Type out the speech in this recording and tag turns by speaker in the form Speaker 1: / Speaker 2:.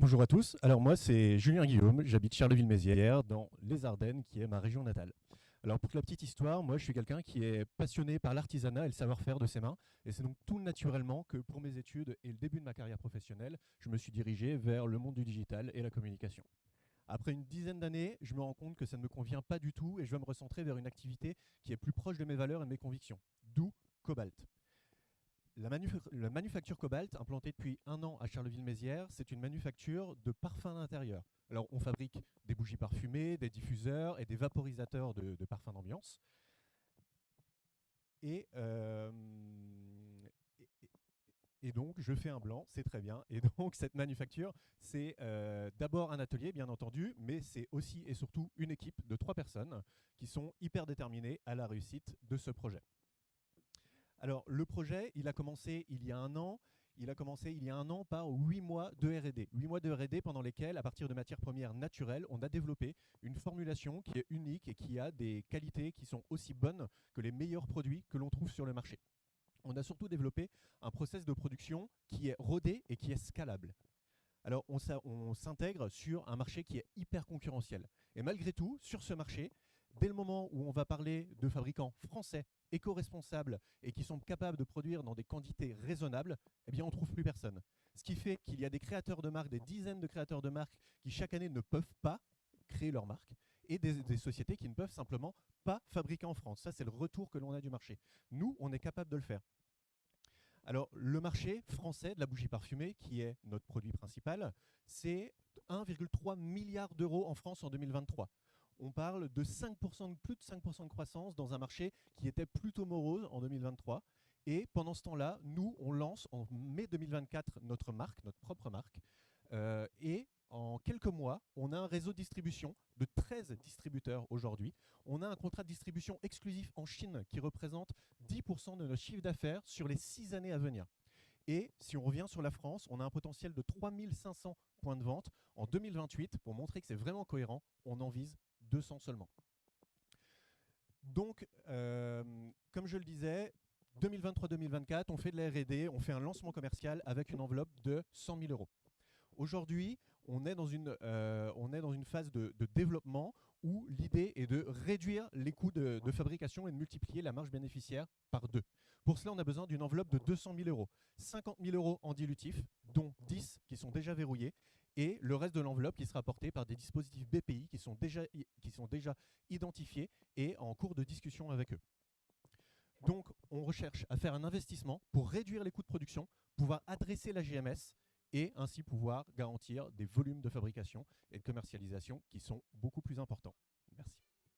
Speaker 1: Bonjour à tous. Alors moi, c'est Julien Guillaume. J'habite Charleville-Mézières, dans les Ardennes, qui est ma région natale. Alors pour la petite histoire, moi, je suis quelqu'un qui est passionné par l'artisanat et le savoir-faire de ses mains. Et c'est donc tout naturellement que pour mes études et le début de ma carrière professionnelle, je me suis dirigé vers le monde du digital et la communication. Après une dizaine d'années, je me rends compte que ça ne me convient pas du tout et je veux me recentrer vers une activité qui est plus proche de mes valeurs et de mes convictions. D'où Cobalt. La manufacture Cobalt, implantée depuis 1 an à Charleville-Mézières, c'est une manufacture de parfums d'intérieur. Alors, on fabrique des bougies parfumées, des diffuseurs et des vaporisateurs de parfums d'ambiance. Et, euh, et donc, je fais un blanc, c'est très bien. Et donc, cette manufacture, c'est d'abord un atelier, bien entendu, mais c'est aussi et surtout une équipe de 3 personnes qui sont hyper déterminées à la réussite de ce projet. Alors, le projet, il a commencé il y a 1 an. Il a commencé il y a 1 an par 8 mois de R&D. 8 mois de R&D pendant lesquels, à partir de matières premières naturelles, on a développé une formulation qui est unique et qui a des qualités qui sont aussi bonnes que les meilleurs produits que l'on trouve sur le marché. On a surtout développé un process de production qui est rodé et qui est scalable. Alors, on s'intègre sur un marché qui est hyper concurrentiel. Et malgré tout, sur ce marché, dès le moment où on va parler de fabricants français, éco-responsables et qui sont capables de produire dans des quantités raisonnables, eh bien, on ne trouve plus personne. Ce qui fait qu'il y a des créateurs de marques, des dizaines de créateurs de marques qui chaque année ne peuvent pas créer leur marque et des sociétés qui ne peuvent simplement pas fabriquer en France. Ça, c'est le retour que l'on a du marché. Nous, on est capable de le faire. Alors, le marché français de la bougie parfumée, qui est notre produit principal, c'est 1,3 milliard d'euros en France en 2023. On parle de 5%, plus de 5% de croissance dans un marché qui était plutôt morose en 2023. Et pendant ce temps-là, nous, on lance en mai 2024 notre marque, notre propre marque. Et en quelques mois, on a un réseau de distribution de 13 distributeurs aujourd'hui. On a un contrat de distribution exclusif en Chine qui représente 10% de notre chiffre d'affaires sur les 6 années à venir. Et si on revient sur la France, on a un potentiel de 3500 points de vente en 2028. Pour montrer que c'est vraiment cohérent, on en vise 200 seulement. Donc, comme je le disais, 2023-2024, on fait de la R&D, on fait un lancement commercial avec une enveloppe de 100 000 euros. Aujourd'hui, on est dans une phase de développement où l'idée est de réduire les coûts de fabrication et de multiplier la marge bénéficiaire par 2. Pour cela, on a besoin d'une enveloppe de 200 000 euros. 50 000 euros en dilutif, dont 10 qui sont déjà verrouillés, et le reste de l'enveloppe qui sera apporté par des dispositifs BPI qui sont déjà identifiés et en cours de discussion avec eux. Donc, on recherche à faire un investissement pour réduire les coûts de production, pouvoir adresser la GMS et ainsi pouvoir garantir des volumes de fabrication et de commercialisation qui sont beaucoup plus importants.